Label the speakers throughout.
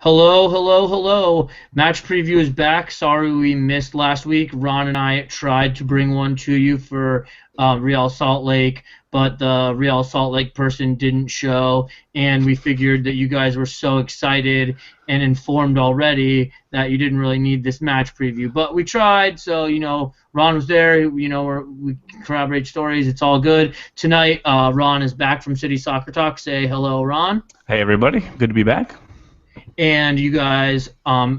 Speaker 1: Hello, hello, hello. Match preview is back. Sorry we missed last week. Ron and I tried to bring one to you for Real Salt Lake, but the Real Salt Lake person didn't show, and we figured that you guys were so excited and informed already that you didn't really need this match preview. But we tried, so, Ron was there. We corroborate stories. It's all good. Tonight, Ron is back from City Soccer Talk. Say hello, Ron.
Speaker 2: Hey everybody, good to be back.
Speaker 1: And you guys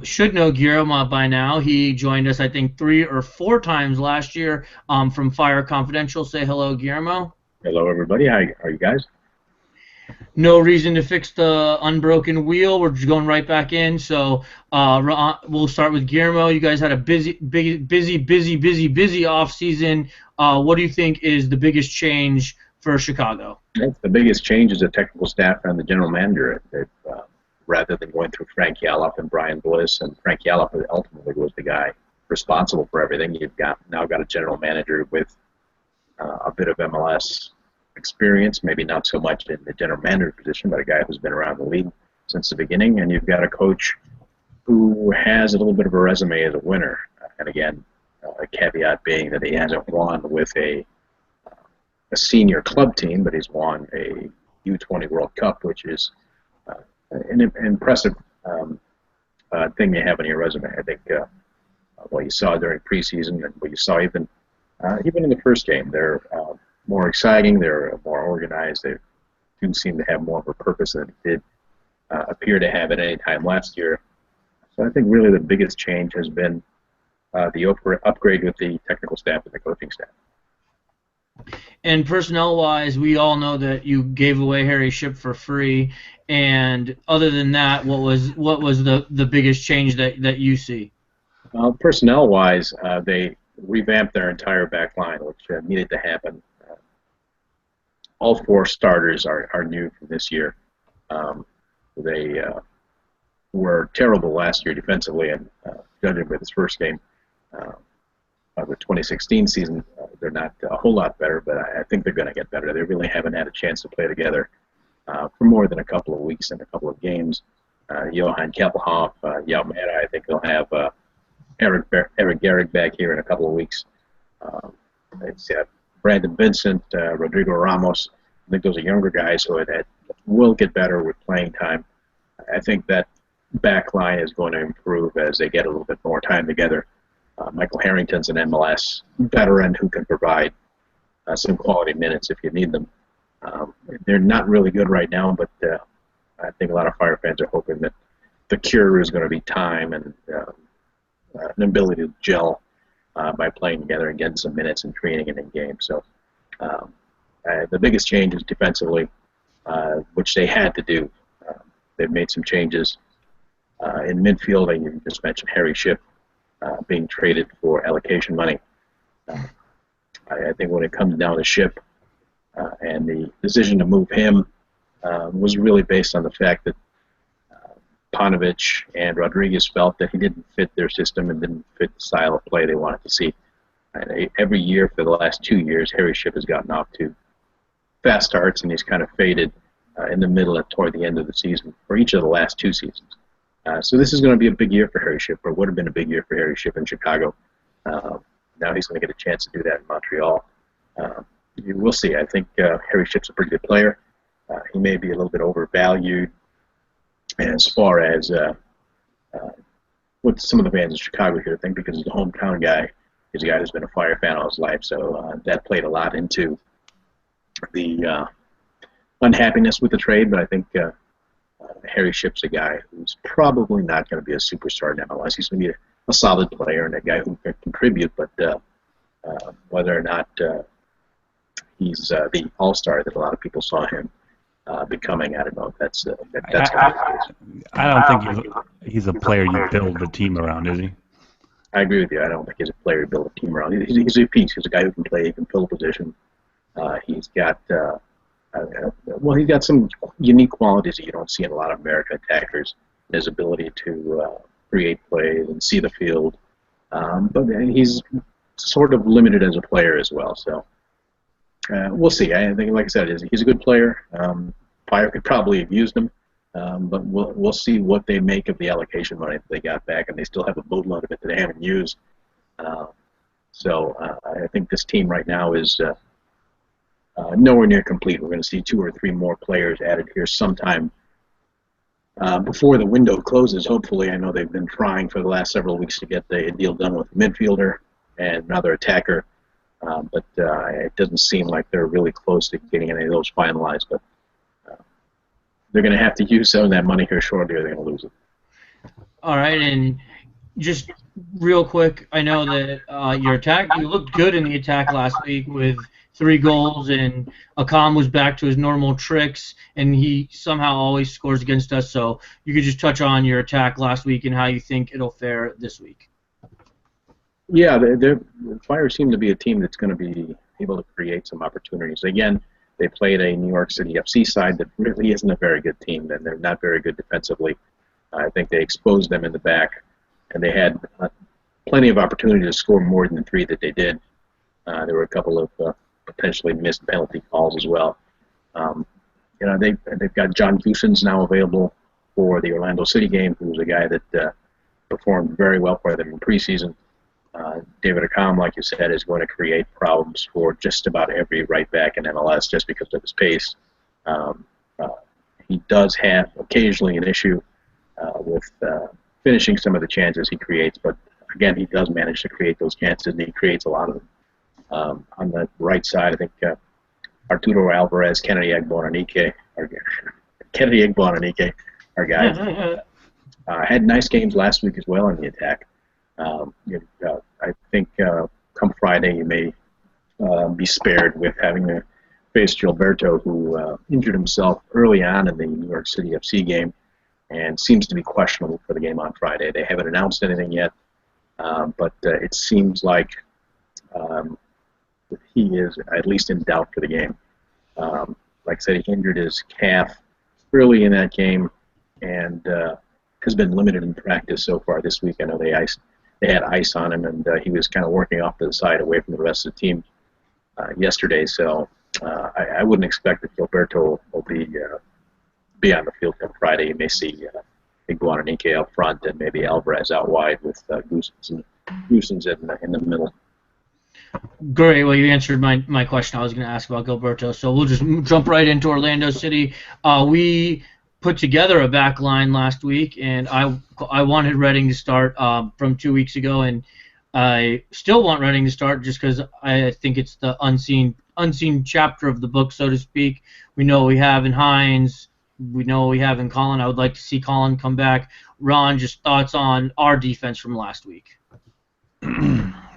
Speaker 1: should know Guillermo by now. He joined us, I think, 3 or 4 times last year from Fire Confidential. Say hello, Guillermo.
Speaker 3: Hello, everybody. How are you guys?
Speaker 1: No reason to fix the unbroken wheel. We're just going right back in. So we'll start with Guillermo. You guys had a busy off season. What do you think is the biggest change for Chicago?
Speaker 3: The biggest change is the technical staff and the general manager. Rather than going through Frank Yallop and Brian Bliss, and Frank Yallop ultimately was the guy responsible for everything. You've now got a general manager with a bit of MLS experience, maybe not so much in the general manager position, but a guy who's been around the league since the beginning, and you've got a coach who has a little bit of a resume as a winner. And again, a caveat being that he hasn't won with a senior club team, but he's won a U20 World Cup, which is an impressive thing you have on your resume. I think what you saw during preseason and what you saw even in the first game, they're more exciting, they're more organized, they do seem to have more of a purpose than it did appear to have at any time last year. So I think really the biggest change has been the upgrade with the technical staff and the coaching staff.
Speaker 1: And personnel-wise, we all know that you gave away Harry Shipp for free. And other than that, what was the biggest change that you see?
Speaker 3: Personnel-wise, they revamped their entire back line, which needed to happen. All 4 starters are new from this year. They were terrible last year defensively, and judging by this first game of the 2016 season, they're not a whole lot better, but I think they're going to get better. They really haven't had a chance to play together for more than a couple of weeks and a couple of games. Johan Keppelhoff, Yalmeda, I think they'll have Eric Garrick back here in a couple of weeks. It's Brandon Vincent, Rodrigo Ramos. I think those are younger guys who will get better with playing time. I think that back line is going to improve as they get a little bit more time together. Michael Harrington's an MLS veteran who can provide some quality minutes if you need them. They're not really good right now, but I think a lot of Fire fans are hoping that the cure is going to be time and an ability to gel by playing together and getting some minutes and training and in game. So the biggest change is defensively, which they had to do. They've made some changes in midfield, and you just mentioned Harry Shipp being traded for allocation money. I think when it comes down to Shipp, and the decision to move him was really based on the fact that Panovich and Rodriguez felt that he didn't fit their system and didn't fit the style of play they wanted to see. And every year for the last 2 years, Harry Shipp has gotten off to fast starts, and he's kind of faded in the middle and toward the end of the season for each of the last 2 seasons. So this is going to be a big year for Harry Shipp, or would have been a big year for Harry Shipp in Chicago. Now he's going to get a chance to do that in Montreal. We'll see. I think Harry Shipp's a pretty good player. He may be a little bit overvalued as far as what some of the fans in Chicago here think, because he's a hometown guy. He's a guy who's been a Fire fan all his life, so that played a lot into the unhappiness with the trade. But I think Harry Shipp's a guy who's probably not going to be a superstar in MLS. He's going to be a solid player and a guy who can contribute, but whether or not he's the all-star that a lot of people saw him becoming, I don't know. That's
Speaker 2: I don't think he's a player you build a team around, is he?
Speaker 3: I agree with you. I don't think he's a player you build a team around. He's a piece. He's a guy who can play. He can fill a position. He's got he's got some unique qualities that you don't see in a lot of American attackers. His ability to create plays and see the field, but he's sort of limited as a player as well. So we'll see. I think, like I said, he's a good player. Fire could probably have used him. But we'll see what they make of the allocation money that they got back, and they still have a boatload of it that they haven't used. So I think this team right now is nowhere near complete. We're going to see 2 or 3 more players added here sometime before the window closes. Hopefully, I know they've been trying for the last several weeks to get the deal done with a midfielder and another attacker, but it doesn't seem like they're really close to getting any of those finalized. But they're going to have to use some of that money here shortly, or they're going to lose it.
Speaker 1: All right, and just real quick, I know that you looked good in the attack last week with 3 goals, and Akam was back to his normal tricks, and he somehow always scores against us. So you could just touch on your attack last week and how you think it'll fare this week.
Speaker 3: Yeah, the Fire seem to be a team that's going to be able to create some opportunities. Again, they played a New York City FC side that really isn't a very good team, and they're not very good defensively. I think they exposed them in the back, and they had plenty of opportunity to score more than 3 that they did. There were a couple of potentially missed penalty calls as well. They've got John Cusins now available for the Orlando City game, who was a guy that performed very well for them in preseason. David Akam, like you said, is going to create problems for just about every right back in MLS just because of his pace. He does have occasionally an issue with finishing some of the chances he creates, but again, he does manage to create those chances, and he creates a lot of them. On the right side, I think Arturo Alvarez, Kennedy Egbo are guys. Had nice games last week as well in the attack. I think come Friday you may be spared with having to face Gilberto, who injured himself early on in the New York City FC game and seems to be questionable for the game on Friday. They haven't announced anything yet, but it seems like he is at least in doubt for the game. Like I said, he injured his calf early in that game and has been limited in practice so far this week. I know they had ice on him, and he was kind of working off to the side away from the rest of the team yesterday. So I wouldn't expect that Gilberto will be on the field on Friday. You may see Iguananike up front and maybe Alvarez out wide with Gusins in the middle.
Speaker 1: Great. Well, you answered my question I was going to ask about Gilberto. So we'll just jump right into Orlando City. We put together a back line last week, and I wanted Reading to start from 2 weeks ago, and I still want Reading to start just because I think it's the unseen chapter of the book, so to speak. We know we have in Hines. We know we have in Colin. I would like to see Colin come back. Ron, just thoughts on our defense from last week.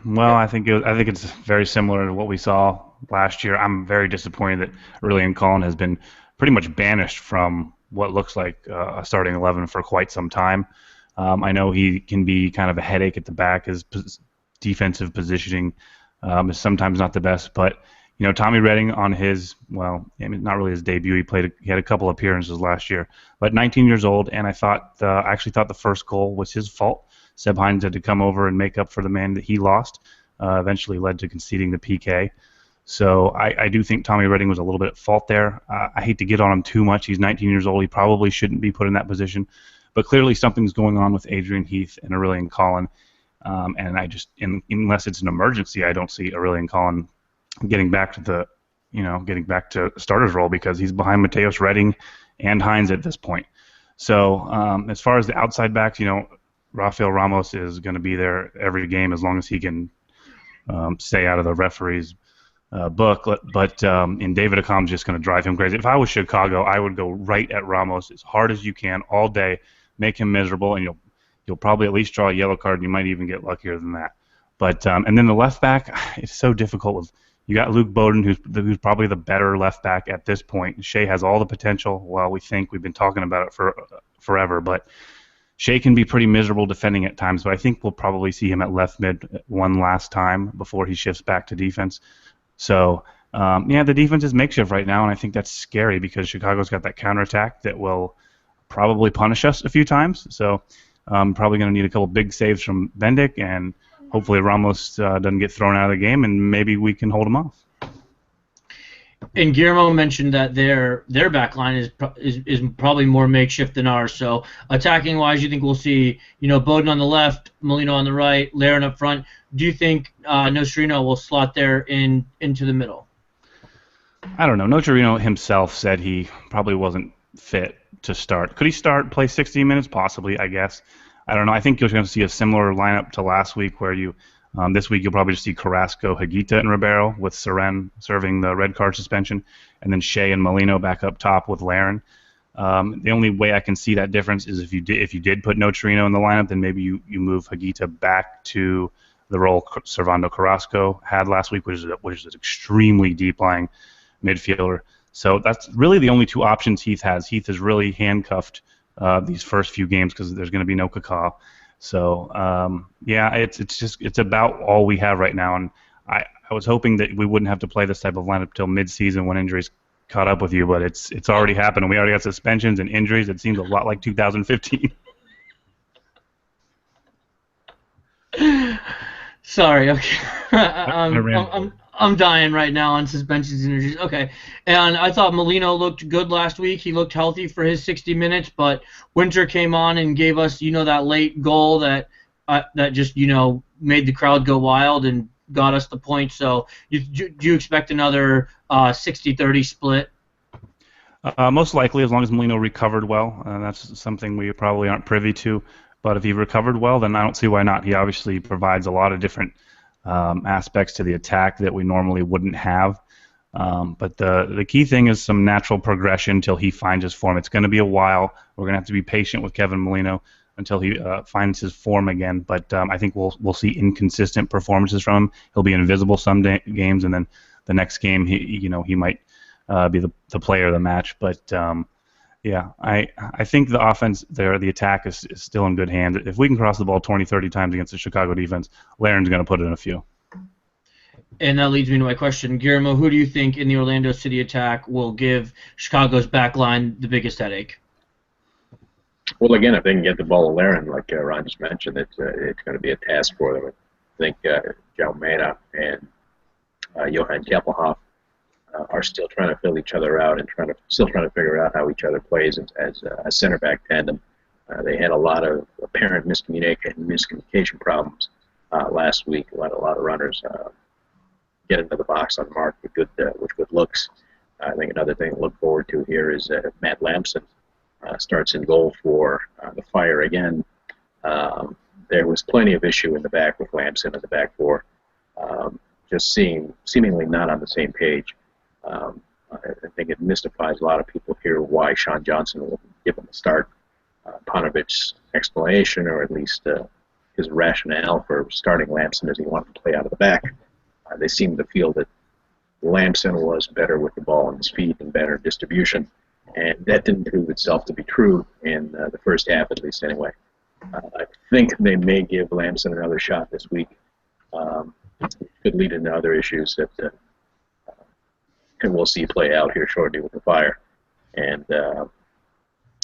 Speaker 2: Well, I think it's very similar to what we saw last year. I'm very disappointed that Aurelian Colin has been pretty much banished from what looks like a starting 11 for quite some time. I know he can be kind of a headache at the back. His defensive positioning is sometimes not the best, but Tommy Redding on his, well, I mean, not really his debut. He had a couple appearances last year, but 19 years old, and I actually thought the first goal was his fault. Seb Hines had to come over and make up for the man that he lost. Eventually led to conceding the PK. So I do think Tommy Redding was a little bit at fault there. I hate to get on him too much. He's 19 years old. He probably shouldn't be put in that position. But clearly something's going on with Adrian Heath and Aurelian Colin. And I just, unless it's an emergency, I don't see Aurelian Colin getting back to starter's role because he's behind Mateus Redding and Hines at this point. So as far as the outside backs, Rafael Ramos is going to be there every game as long as he can stay out of the referee's book. But and David Akam's just going to drive him crazy. If I was Chicago, I would go right at Ramos as hard as you can all day, make him miserable, and you'll probably at least draw a yellow card, and you might even get luckier than that. But and then the left back, it's so difficult. You got Luke Bowden, who's probably the better left back at this point. Shea has all the potential. Well, we've been talking about it for forever, but Shea can be pretty miserable defending at times, but I think we'll probably see him at left mid one last time before he shifts back to defense. So, the defense is makeshift right now, and I think that's scary because Chicago's got that counterattack that will probably punish us a few times. So, probably going to need a couple big saves from Bendik, and hopefully Ramos doesn't get thrown out of the game, and maybe we can hold him off.
Speaker 1: And Guillermo mentioned that their back line is probably more makeshift than ours. So attacking wise, you think we'll see Bowden on the left, Molino on the right, Laren up front. Do you think Nocerino will slot there into the middle?
Speaker 2: I don't know. Nocerino himself said he probably wasn't fit to start. Could he play 60 minutes? Possibly, I guess. I don't know. I think you're going to see a similar lineup to last week, where this week you'll probably just see Carrasco, Higuita, and Ribeiro, with Seren serving the red card suspension, and then Shea and Molino back up top with Laren. The only way I can see that difference is if you did put Nocerino in the lineup, then maybe you move Higuita back to the role Servando Carrasco had last week, which is an extremely deep lying midfielder. So that's really the only two options Heath has. Heath is really handcuffed these first few games because there's going to be no Kaká. So yeah, it's about all we have right now, and I was hoping that we wouldn't have to play this type of lineup till mid-season when injuries caught up with you, but it's already happened, and we already got suspensions and injuries. It seems a lot like 2015.
Speaker 1: Sorry, okay. I'm dying right now on suspensions and injuries. Okay, and I thought Molino looked good last week. He looked healthy for his 60 minutes, but Winter came on and gave us, that late goal that just, made the crowd go wild and got us the point. So do you expect another 60-30 split?
Speaker 2: Most likely, as long as Molino recovered well. That's something we probably aren't privy to. But if he recovered well, then I don't see why not. He obviously provides a lot of different aspects to the attack that we normally wouldn't have. But the key thing is some natural progression until he finds his form. It's going to be a while. We're going to have to be patient with Kevin Molino until he finds his form again. But I think we'll see inconsistent performances from him. He'll be invisible some games, and then the next game he might be the player of the match. But yeah, I think the offense there, the attack is still in good hands. If we can cross the ball 20, 30 times against the Chicago defense, Laren's going to put in a few.
Speaker 1: And that leads me to my question. Guillermo, who do you think in the Orlando City attack will give Chicago's back line the biggest headache?
Speaker 3: Well, again, if they can get the ball to Laren, like Ron just mentioned, it's going to be a task for them. I think João Mena and Johan Kappelhoff are still trying to fill each other out and still trying to figure out how each other plays as a center back tandem. They had a lot of apparent miscommunication problems last week. A lot of runners get into the box unmarked with good looks. I think another thing to look forward to here is Matt Lampson starts in goal for the Fire again. There was plenty of issue in the back with Lampson in the back four, just seemingly not on the same page. I think it mystifies a lot of people here why Sean Johnson will give him a start. Panovic's explanation, or at least his rationale for starting Lampson, is he wanted to play out of the back. They seem to feel that Lampson was better with the ball on his feet and better distribution, and that didn't prove itself to be true in the first half, at least anyway. I think they may give Lampson another shot this week. It could lead into other issues that and we'll see play out here shortly with the Fire and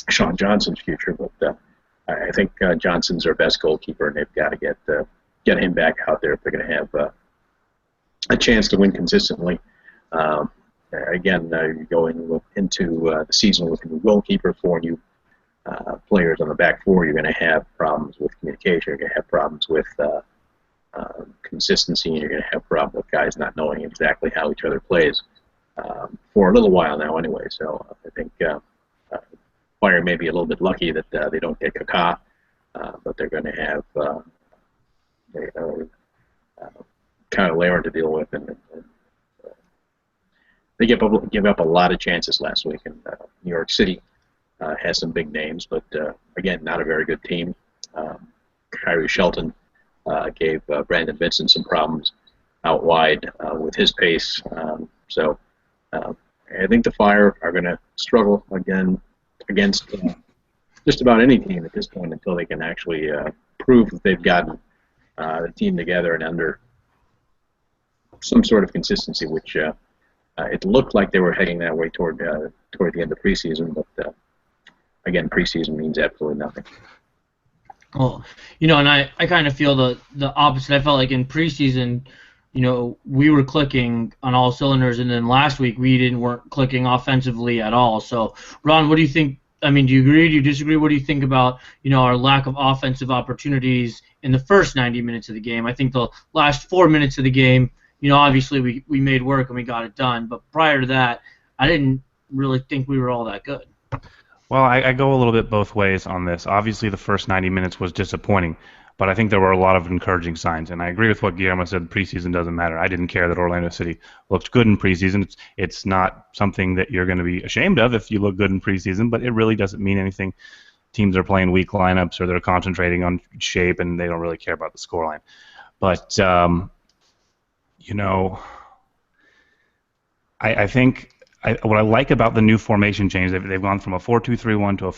Speaker 3: Sean Johnson's future. But I think Johnson's our best goalkeeper, and they've got to get him back out there if they're going to have a chance to win consistently. Again, going into the season with a new goalkeeper, 4 new players on the back four, you're going to have problems with communication. You're going to have problems with consistency, and you're going to have problems with guys not knowing exactly how each other plays. For a little while now anyway, so I think Fire may be a little bit lucky that they don't get Kaká, but they're going to have kind of Laren to deal with, and they give up a lot of chances last week, and New York City has some big names, but again, not a very good team. Kyrie Shelton gave Brandon Vincent some problems out wide with his pace, so I think the Fire are going to struggle again against just about any team at this point until they can actually prove that they've gotten the team together and under some sort of consistency, which it looked like they were heading that way toward the end of preseason, but again, preseason means absolutely nothing.
Speaker 1: Well, and I kind of feel the opposite. I felt like in preseason we were clicking on all cylinders, and then last week we weren't clicking offensively at all. So, Ron, what do you think? I mean, do you agree? Do you disagree? What do you think about our lack of offensive opportunities in the first 90 minutes of the game? I think the last 4 minutes of the game, obviously we made work and we got it done, but prior to that, I didn't really think we were all that good.
Speaker 2: Well, I go a little bit both ways on this. Obviously, the first 90 minutes was disappointing, but I think there were a lot of encouraging signs. And I agree with what Guillermo said, preseason doesn't matter. I didn't care that Orlando City looked good in preseason. It's not something that you're going to be ashamed of if you look good in preseason, but it really doesn't mean anything. Teams are playing weak lineups or they're concentrating on shape and they don't really care about the scoreline. But, I think what I like about the new formation change, they've gone from a 4-2-3-1 to a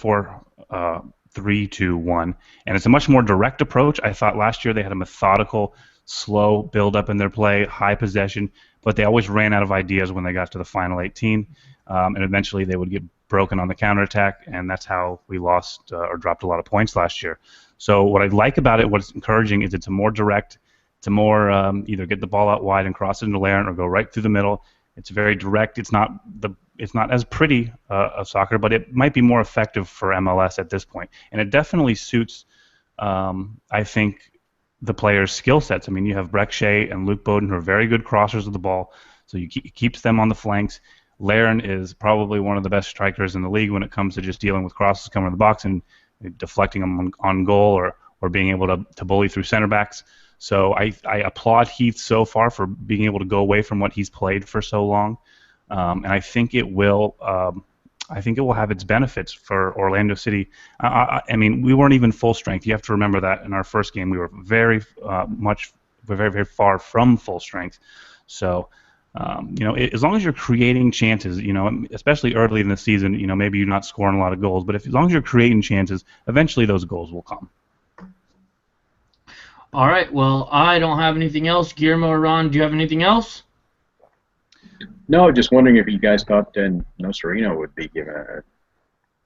Speaker 2: 4-3-2-1, and it's a much more direct approach. I thought last year they had a methodical, slow build-up in their play, high possession, but they always ran out of ideas when they got to the final 18, and eventually they would get broken on the counterattack, and that's how we lost or dropped a lot of points last year. So what I like about it, what's encouraging, is it's a more direct, it's a more either get the ball out wide and cross it into Larin or go right through the middle. It's very direct. It's not as pretty of soccer, but it might be more effective for MLS at this point. And it definitely suits, I think, the players' skill sets. I mean, you have Breck Shea and Luke Bowden who are very good crossers of the ball, so it keeps them on the flanks. Larin is probably one of the best strikers in the league when it comes to just dealing with crosses coming in the box and deflecting them on goal or being able to bully through center backs. So I applaud Heath so far for being able to go away from what he's played for so long, and I think it will. I think it will have its benefits for Orlando City. I mean, we weren't even full strength. You have to remember that in our first game we were very very far from full strength. So, as long as you're creating chances, especially early in the season, maybe you're not scoring a lot of goals, but as long as you're creating chances, eventually those goals will come.
Speaker 1: All right, well, I don't have anything else. Guillermo or Ron, do you have anything else?
Speaker 3: No, just wondering if you guys thought Nocerino would be given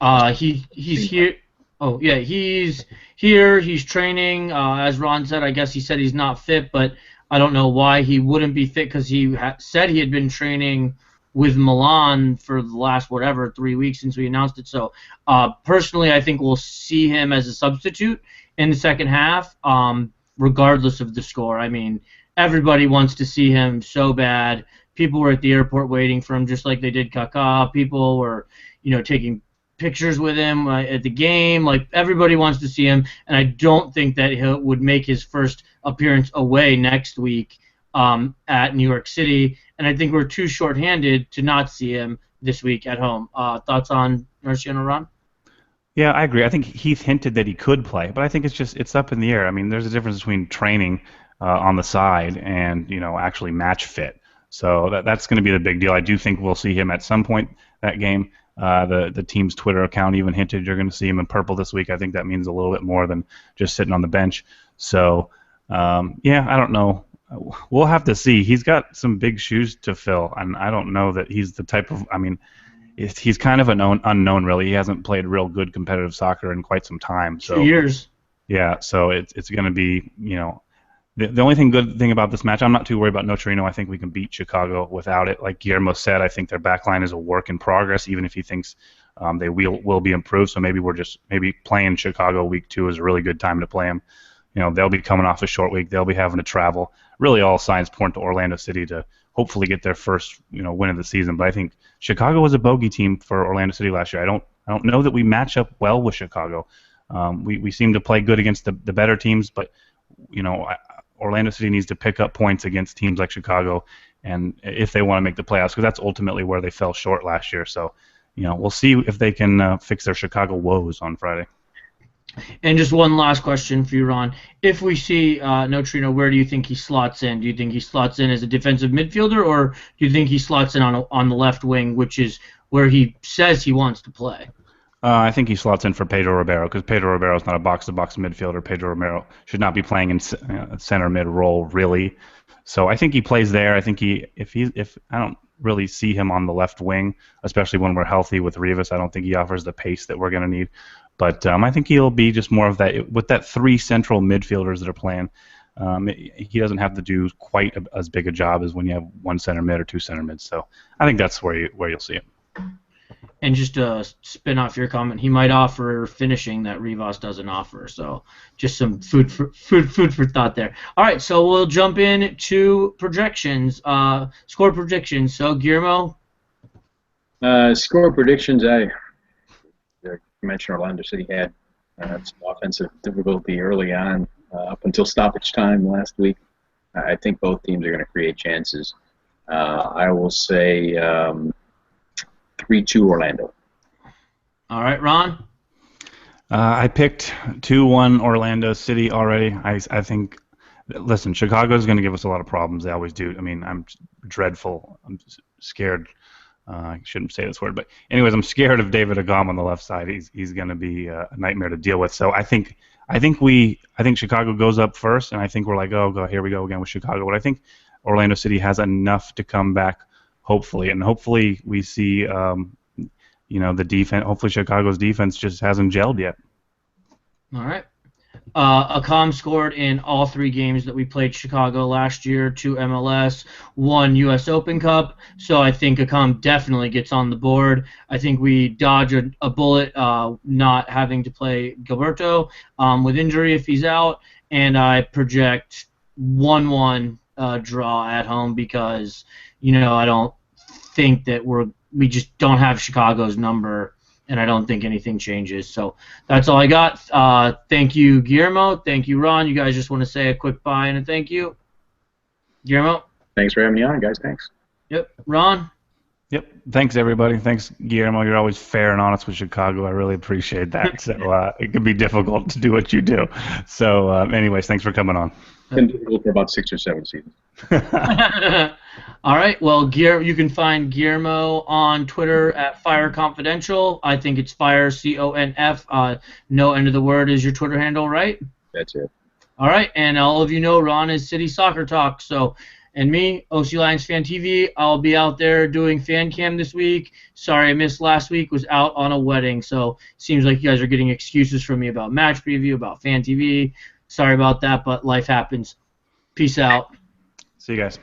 Speaker 3: a...
Speaker 1: He's here. Oh, yeah, he's here. He's training. As Ron said, I guess he said he's not fit, but I don't know why he wouldn't be fit because he said he had been training with Milan for the last, 3 weeks since we announced it. So, personally, I think we'll see him as a substitute in the second half. Regardless of the score. I mean, everybody wants to see him so bad. People were at the airport waiting for him just like they did Kaká. People were, taking pictures with him at the game. Like, everybody wants to see him, and I don't think that he would make his first appearance away next week at New York City, and I think we're too short-handed to not see him this week at home. Thoughts on Marciano, Ron?
Speaker 2: Yeah, I agree. I think Heath hinted that he could play, but I think it's up in the air. I mean, there's a difference between training on the side and actually match fit. So that's going to be the big deal. I do think we'll see him at some point that game. The team's Twitter account even hinted you're going to see him in purple this week. I think that means a little bit more than just sitting on the bench. So yeah, I don't know. We'll have to see. He's got some big shoes to fill, and I don't know that he's the type of. I mean. He's kind of an unknown, really. He hasn't played real good competitive soccer in quite some time. So
Speaker 1: 2 years.
Speaker 2: Yeah, so it's going to be, the only good thing about this match, I'm not too worried about Nocerino. I think we can beat Chicago without it. Like Guillermo said, I think their backline is a work in progress, even if he thinks they will be improved. So maybe maybe playing Chicago week 2 is a really good time to play them. They'll be coming off a short week. They'll be having to travel. Really, all signs point to Orlando City to hopefully get their first win of the season. But I think Chicago was a bogey team for Orlando City last year. I don't know that we match up well with Chicago. We seem to play good against the better teams, but Orlando City needs to pick up points against teams like Chicago, and if they want to make the playoffs, because that's ultimately where they fell short last year. So we'll see if they can fix their Chicago woes on Friday.
Speaker 1: And just one last question for you, Ron. If we see Nocerino, where do you think he slots in? Do you think he slots in as a defensive midfielder, or do you think he slots in on the left wing, which is where he says he wants to play?
Speaker 2: I think he slots in for Pedro Ribeiro, because Pedro Ribeiro is not a box-to-box midfielder. Pedro Ribeiro should not be playing in center mid role, really. So I think he plays there. I think if I don't really see him on the left wing, especially when we're healthy with Rivas. I don't think he offers the pace that we're going to need. But I think he'll be just more of that with that 3 central midfielders that are playing. He doesn't have to do quite as big a job as when you have one center mid or two center mids. So I think that's where you'll see him.
Speaker 1: And just to spin off your comment, he might offer finishing that Rivas doesn't offer. So just some food for thought there. All right, so we'll jump in to projections, score predictions. So Guillermo.
Speaker 3: Score predictions. I mentioned Orlando City had some offensive difficulty early on, up until stoppage time last week. I think both teams are going to create chances. I will say 3-2 Orlando.
Speaker 1: All right, Ron?
Speaker 2: I picked 2-1 Orlando City already. I think, listen, Chicago's going to give us a lot of problems. They always do. I mean, I'm dreadful. I'm scared. I shouldn't say this word, but anyways, I'm scared of David Agam on the left side. He's going to be a nightmare to deal with. So I think Chicago goes up first, and I think we're like, oh, here we go again with Chicago. But I think Orlando City has enough to come back, hopefully, and hopefully we see, the defense. Hopefully Chicago's defense just hasn't gelled yet.
Speaker 1: All right. Akam scored in all 3 games that we played Chicago last year, 2 MLS, 1 U.S. Open Cup. So I think Akam definitely gets on the board. I think we dodge a bullet not having to play Gilberto with injury if he's out. And I project 1-1 draw at home because, I don't think that we just don't have Chicago's number, and I don't think anything changes. So that's all I got. Thank you, Guillermo. Thank you, Ron. You guys just want to say a quick bye and a thank you? Guillermo?
Speaker 3: Thanks for having me on, guys. Thanks.
Speaker 1: Yep. Ron?
Speaker 2: Yep. Thanks, everybody. Thanks, Guillermo. You're always fair and honest with Chicago. I really appreciate that. So it can be difficult to do what you do. So anyways, thanks for coming on.
Speaker 3: It's been difficult for about 6 or 7 seasons.
Speaker 1: All right. Well, you can find Guillermo on Twitter at Fire Confidential. I think it's Fire CONF. No end of the word is your Twitter handle, right?
Speaker 3: That's it.
Speaker 1: All right. And all of you know Ron is City Soccer Talk. So, and me, OC Lions Fan TV. I'll be out there doing fan cam this week. Sorry I missed last week. Was out on a wedding. So seems like you guys are getting excuses from me about match preview, about fan TV. Sorry about that, but life happens. Peace out.
Speaker 2: See you guys.